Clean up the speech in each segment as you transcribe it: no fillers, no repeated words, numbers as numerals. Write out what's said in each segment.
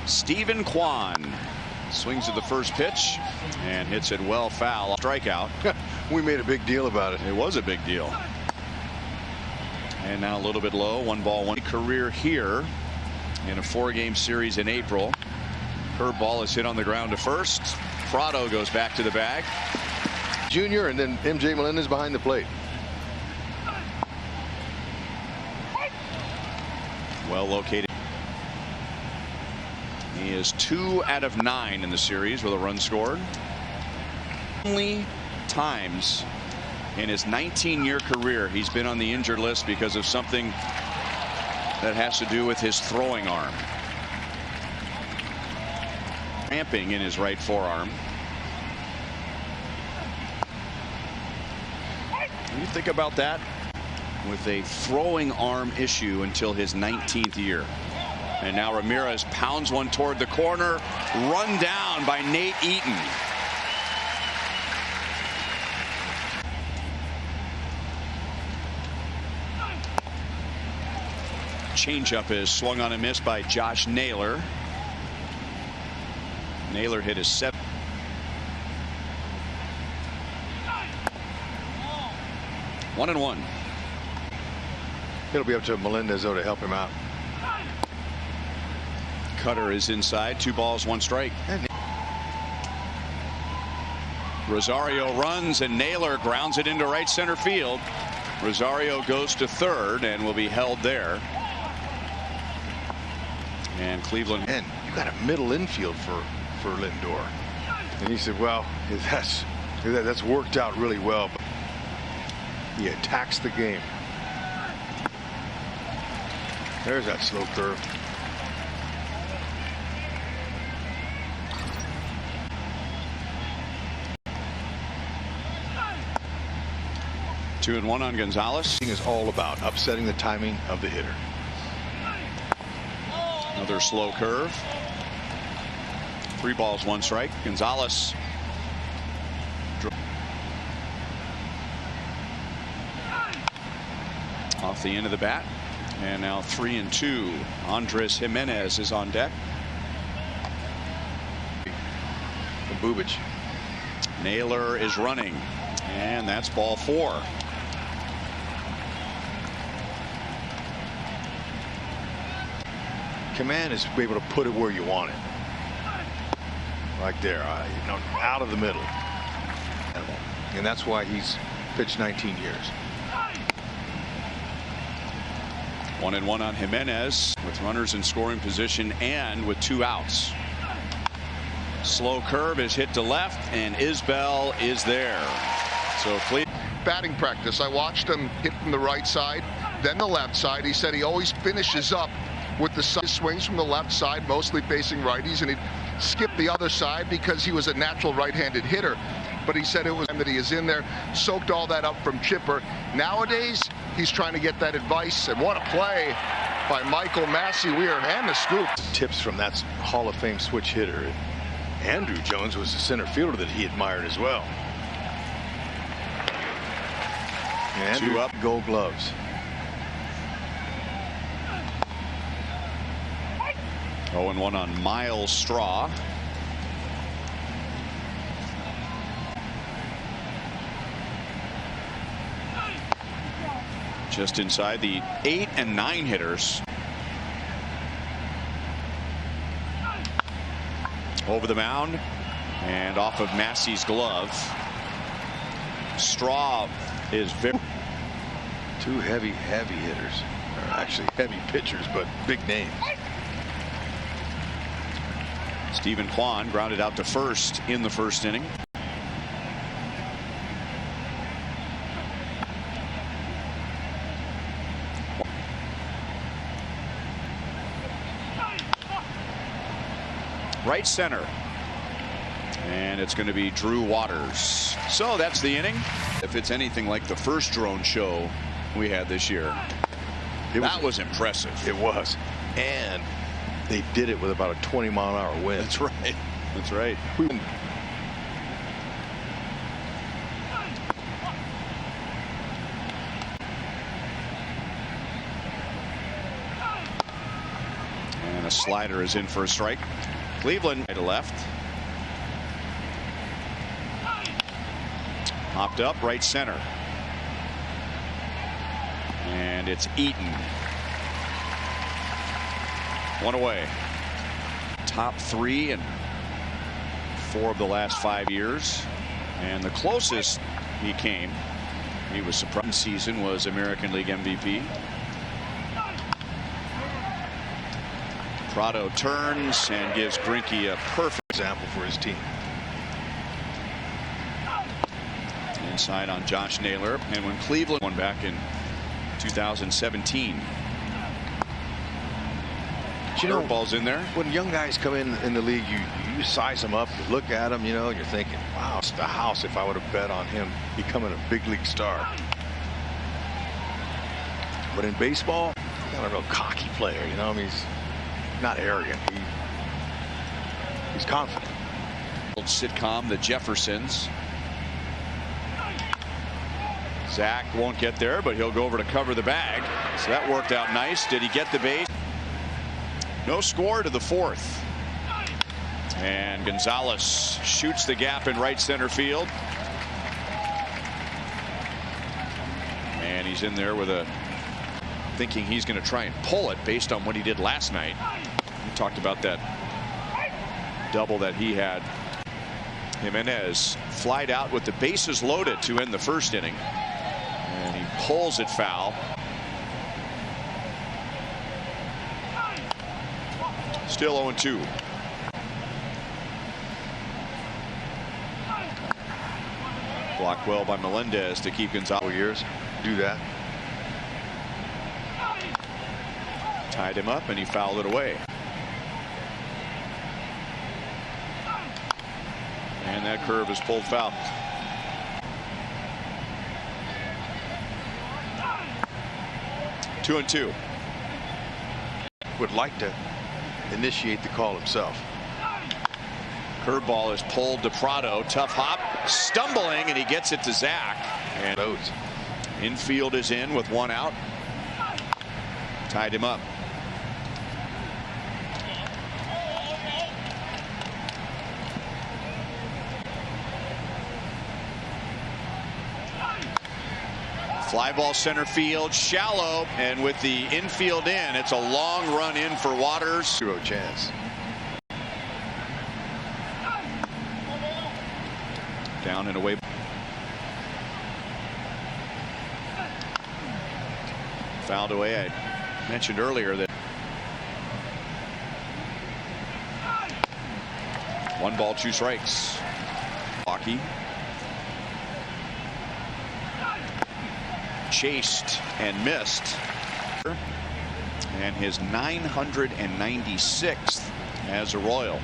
Stephen Kwan swings at the first pitch and hits it well foul. Strikeout. We made a big deal about it. It was a big deal. And now a little bit low. 1-1 career here in a 4-game series in April. Curveball is hit on the ground to first. Prado goes back to the bag. Junior, and then MJ Melendez behind the plate. Well located. He is 2 out of 9 in the series with a run scored. Only times in his 19-year career he's been on the injured list because of something that has to do with his throwing arm. Cramping in his right forearm. When you think about that, with a throwing arm issue until his 19th year. And now Ramirez pounds one toward the corner, run down by Nate Eaton. Changeup is swung on and missed by Josh Naylor. Naylor hit his 7th. One and one. It'll be up to Melendez though to help him out. Cutter is inside. 2 balls, 1 strike. Rosario runs and Naylor grounds it into right center field. Rosario goes to third and will be held there. And Cleveland. And you got a middle infield for Lindor. And he said, well, that's worked out really well. But he attacks the game. There's that slow curve. Two and one on Gonzalez. Is all about upsetting the timing of the hitter. Another slow curve. 3 balls, 1 strike. Gonzalez. Off the end of the bat. And now 3-2. Andres Jimenez is on deck. And Bubic. Naylor is running. And that's ball 4. Command is to be able to put it where you want it. Like there, out of the middle. And that's why he's pitched 19 years. 1-1 on Jimenez with runners in scoring position and with 2 outs. Slow curve is hit to left and Isbell is there. So batting practice. I watched him hit from the right side, then the left side. He said he always finishes up with the swings from the left side, mostly facing righties, and he'd skip the other side because he was a natural right-handed hitter. But he said it was that he is in there, soaked all that up from Chipper. Nowadays, he's trying to get that advice, and what a play by Michael Massey Weir and the scoop. Tips from that Hall of Fame switch hitter. Andrew Jones was the center fielder that he admired as well. And 2 up. Gold gloves. 0-1 on Miles Straw. Just inside the 8 and 9 hitters. Over the mound and off of Massey's glove. Straw is very. 2 heavy hitters. Or actually heavy pitchers, but big names. Stephen Kwan grounded out to first in the first inning. Right center. And it's going to be Drew Waters. So that's the inning. If it's anything like the first drone show we had this year, that was impressive. It was. And they did it with about a 20-mile-an-hour wind. That's right. That's right. And And a slider is in for a strike. Cleveland to left. Popped up right center. And it's Eaton. One away. Top 3 in 4 of the last 5 years. And the closest he came, he was surprised season, was American League MVP. Prado turns and gives Greinke a perfect example for his team. Inside on Josh Naylor, and when Cleveland won back in 2017. You know, ball's in there. When young guys come in the league, you size them up, you look at them, you know, and you're thinking, wow, it's the house if I would have bet on him becoming a big league star. But in baseball, he's not a real cocky player, you know. I mean, he's not arrogant. He's confident. Old sitcom, The Jeffersons. Zack won't get there, but he'll go over to cover the bag. So that worked out nice. Did he get the base? No score to the 4th. And Gonzalez shoots the gap in right center field. And he's in there with a thinking he's going to try and pull it based on what he did last night. We talked about that double that he had. Jimenez flied out with the bases loaded to end the first inning. And he pulls it foul. Still 0-2. Blocked well by Melendez to keep Gonzalez. Years do that. Tied him up and he fouled it away. And that curve is pulled foul. Two and two. Would like to initiate the call himself. Curveball is pulled to Prado. Tough hop, stumbling, and he gets it to Zack. And infield is in with 1 out. Tied him up. Fly ball center field, shallow, and with the infield in, it's a long run in for Waters. 0 chance. Down and away. Fouled away. I mentioned earlier that 1 ball, 2 strikes. Hockey. Chased and missed. And his 996th as a Royal.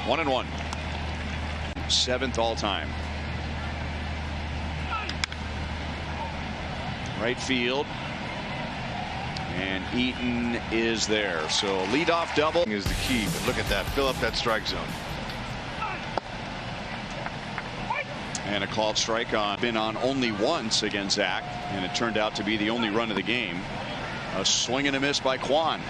One and 1. 7th all time. Right field. And Eaton is there. So leadoff double is the key. But look at that. Fill up that strike zone. And a called strike on. Been on only once against Zack. And it turned out to be the only run of the game. A swing and a miss by Kwan.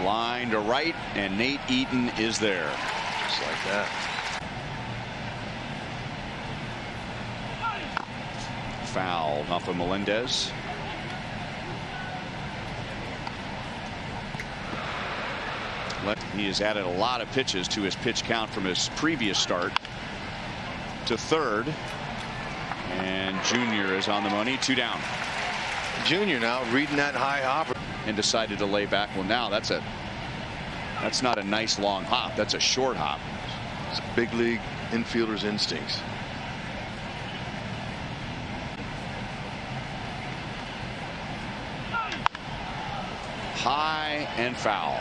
Line to right. And Nate Eaton is there. Just like that. Foul off of Melendez. He has added a lot of pitches to his pitch count from his previous start. To third. And Junior is on the money. 2 down. Junior now reading that high hopper. And decided to lay back. Well, now that's not a nice long hop. That's a short hop. It's a big league infielder's instincts. High and foul.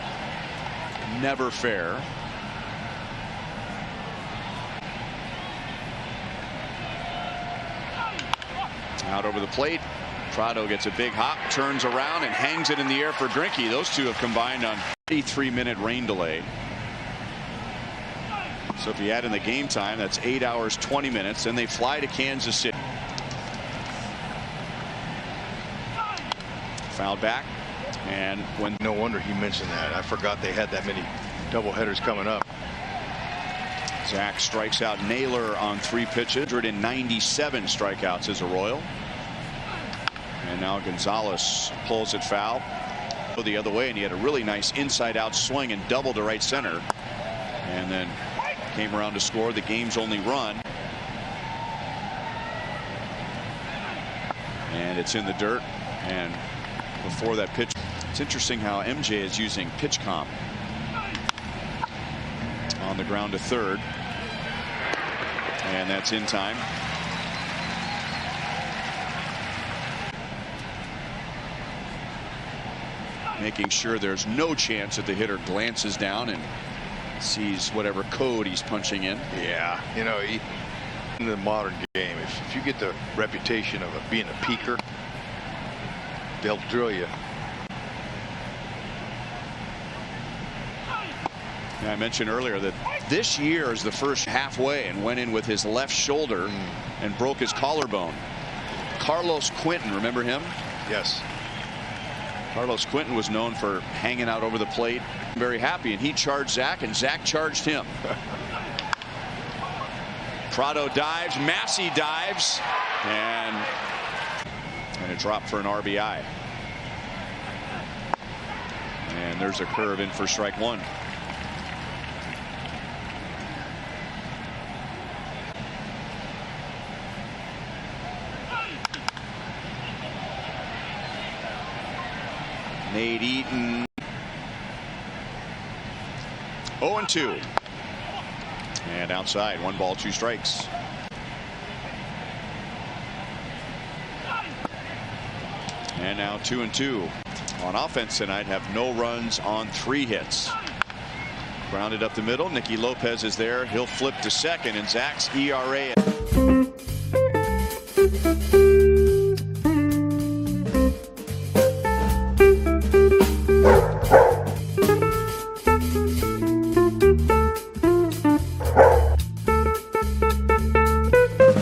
Never fair. Out over the plate. Prado gets a big hop, turns around and hangs it in the air for Greinke. Those two have combined on 3-minute rain delay. So if you add in the game time, that's 8 hours 20 minutes. Then they fly to Kansas City. Foul back. And when no wonder he mentioned that. I forgot they had that many doubleheaders coming up. Zack strikes out Naylor on 3 pitches. 197 strikeouts as a Royal. And now Gonzalez pulls it foul the other way, and he had a really nice inside out swing and double to right center, and then came around to score the game's only run. And it's in the dirt. And before that pitch, it's interesting how MJ is using pitch comp. On the ground to third, and that's in time. Making sure there's no chance that the hitter glances down and sees whatever code he's punching in. Yeah, you know, in the modern game, if you get the reputation of being a peeker, they'll drill you. I mentioned earlier that this year is the first halfway and went in with his left shoulder and broke his collarbone. Carlos Quentin, remember him? Yes. Carlos Quentin was known for hanging out over the plate. Very happy, and he charged Zack, and Zack charged him. Prado dives, Massey dives, and a drop for an RBI. And there's a curve in for strike one. Nate Eaton. 0-2. And outside, 1 ball, 2 strikes. And now 2-2. On offense tonight, have no runs on 3 hits. Grounded up the middle. Nicky Lopez is there. He'll flip to second, and Zack's ERA